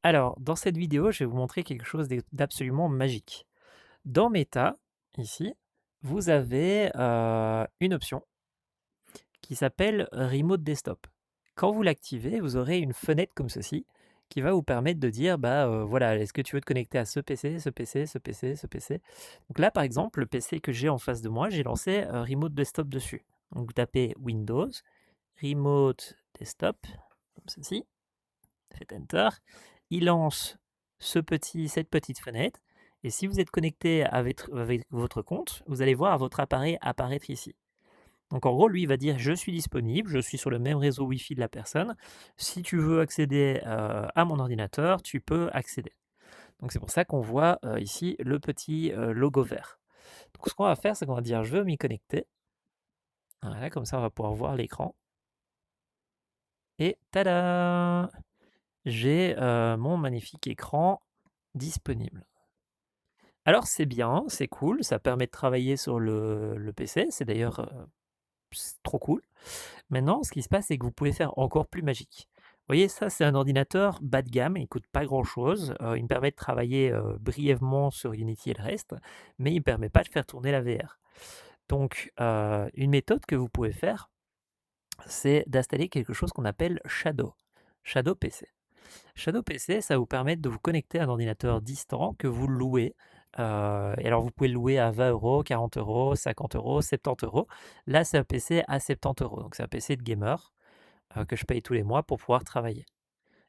Alors, dans cette vidéo, je vais vous montrer quelque chose d'absolument magique. Dans Meta, ici, vous avez une option qui s'appelle Remote Desktop. Quand vous l'activez, vous aurez une fenêtre comme ceci qui va vous permettre de dire, bah voilà, est-ce que tu veux te connecter à ce PC, ce PC, ce PC, ce PC. Donc là, par exemple, le PC que j'ai en face de moi, j'ai lancé Remote Desktop dessus. Donc vous tapez Windows, Remote Desktop, comme ceci, faites Enter. Il lance cette petite fenêtre et si vous êtes connecté avec votre compte, vous allez voir votre appareil apparaître ici. Donc en gros, lui, il va dire: «Je suis disponible, je suis sur le même réseau Wi-Fi de la personne. Si tu veux accéder, à mon ordinateur, tu peux accéder». Donc c'est pour ça qu'on voit, ici le petit, logo vert. Donc ce qu'on va faire, c'est qu'on va dire: «Je veux m'y connecter». Voilà, comme ça on va pouvoir voir l'écran et tada! J'ai, mon magnifique écran disponible. Alors c'est bien, c'est cool, ça permet de travailler sur le PC, c'est d'ailleurs, c'est trop cool. Maintenant, ce qui se passe, c'est que vous pouvez faire encore plus magique. Vous voyez, ça, c'est un ordinateur bas de gamme, il ne coûte pas grand-chose, il me permet de travailler, brièvement sur Unity et le reste, mais il ne permet pas de faire tourner la VR. Donc, une méthode que vous pouvez faire, c'est d'installer quelque chose qu'on appelle Shadow, Shadow PC. Shadow PC, ça va vous permettre de vous connecter à un ordinateur distant que vous louez. Et alors, vous pouvez le louer à 20 €, 40 €, 50 €, 70 €. Là, c'est un PC à 70 €. Donc, c'est un PC de gamer que je paye tous les mois pour pouvoir travailler.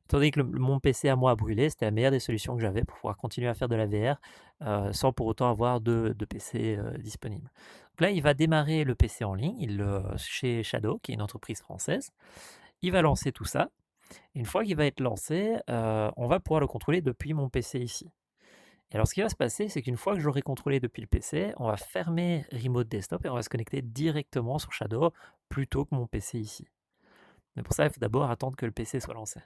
Étant donné que mon PC à moi a brûlé, c'était la meilleure des solutions que j'avais pour pouvoir continuer à faire de la VR sans pour autant avoir de PC disponible. Donc là, il va démarrer le PC en ligne chez Shadow, qui est une entreprise française. Il va lancer tout ça. Une fois qu'il va être lancé, on va pouvoir le contrôler depuis mon PC ici. Et alors ce qui va se passer, c'est qu'une fois que j'aurai contrôlé depuis le PC, on va fermer Remote Desktop et on va se connecter directement sur Shadow plutôt que mon PC ici. Mais pour ça, il faut d'abord attendre que le PC soit lancé.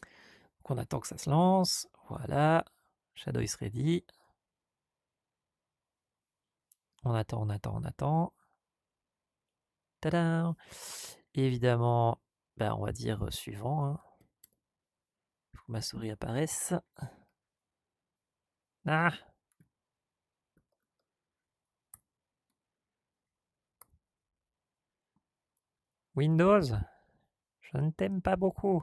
Donc on attend que ça se lance, voilà, Shadow is ready. On attend, on attend, on attend. Tadam! Et évidemment, ben, on va dire suivant, hein. Il faut que ma souris apparaisse. Ah! Windows, je ne t'aime pas beaucoup.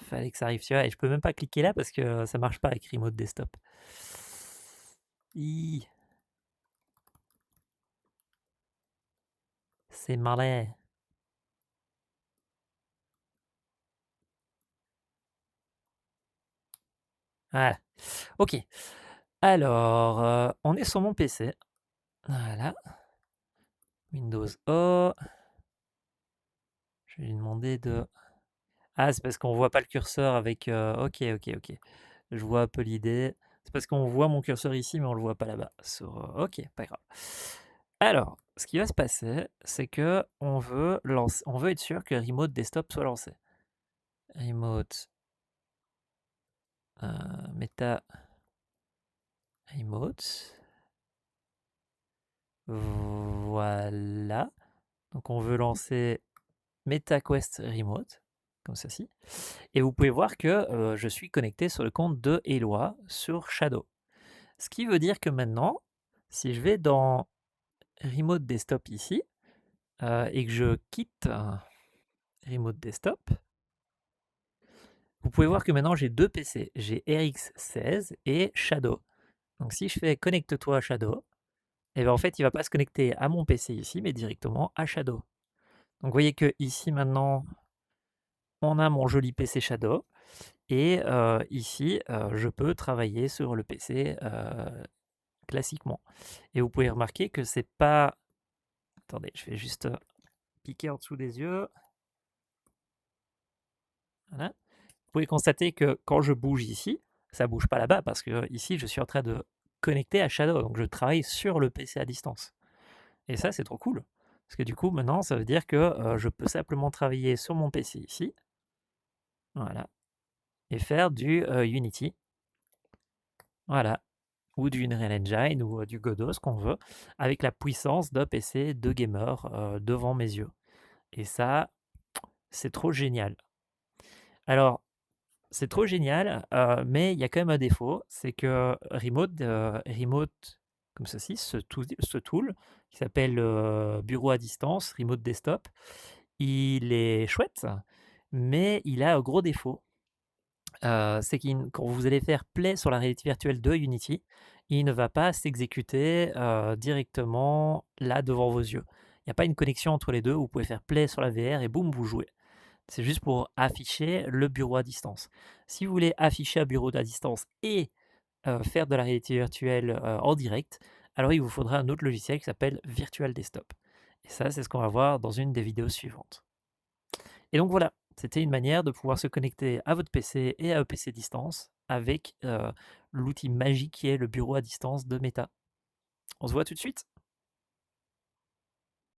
Fallait que ça arrive, tu vois, et je peux même pas cliquer là parce que ça marche pas avec Remote Desktop. C'est malin. Voilà. Ok. Alors, on est sur mon PC. Voilà. Windows O. Je vais lui demander de... Ah, c'est parce qu'on voit pas le curseur avec... Ok, ok, ok. Je vois un peu l'idée. C'est parce qu'on voit mon curseur ici, mais on le voit pas là-bas. Ok, pas grave. Alors, ce qui va se passer, c'est que on veut être sûr que Remote Desktop soit lancé. Remote Meta Remote. Voilà. Donc on veut lancer MetaQuest Remote, comme ceci. Et vous pouvez voir que je suis connecté sur le compte de Éloi sur Shadow. Ce qui veut dire que maintenant, si je vais dans Remote Desktop ici, et que je quitte Remote Desktop, vous pouvez voir que maintenant j'ai deux PC. J'ai RX16 et Shadow. Donc si je fais connecte-toi à Shadow, et bien en fait il ne va pas se connecter à mon PC ici, mais directement à Shadow. Donc vous voyez que ici maintenant, on a mon joli PC Shadow. Et ici, je peux travailler sur le PC classiquement. Et vous pouvez remarquer que c'est pas... Attendez, je vais juste piquer en dessous des yeux. Voilà. Vous pouvez constater que quand je bouge ici, ça bouge pas là-bas parce que ici, je suis en train de connecter à Shadow. Donc je travaille sur le PC à distance. Et ça, c'est trop cool. Parce que du coup, maintenant, ça veut dire que je peux simplement travailler sur mon PC ici. Voilà. Et faire du Unity. Voilà. Ou du Unreal Engine ou du Godot, ce qu'on veut, avec la puissance d'un PC de gamer devant mes yeux. Et ça, c'est trop génial. Alors, c'est trop génial, mais il y a quand même un défaut, c'est que Remote comme ceci, ce tool qui s'appelle, bureau à distance, Remote Desktop, il est chouette, mais il a un gros défaut, c'est quand vous allez faire play sur la réalité virtuelle de Unity, il ne va pas s'exécuter, directement là devant vos yeux. Il n'y a pas une connexion entre les 2 où vous pouvez faire play sur la VR et boum, vous jouez. C'est juste pour afficher le bureau à distance. Si vous voulez afficher un bureau à distance et faire de la réalité virtuelle, en direct, alors il vous faudra un autre logiciel qui s'appelle Virtual Desktop. Et ça, c'est ce qu'on va voir dans une des vidéos suivantes. Et donc voilà, c'était une manière de pouvoir se connecter à votre PC et à un PC distance avec, l'outil magique qui est le bureau à distance de Meta. On se voit tout de suite.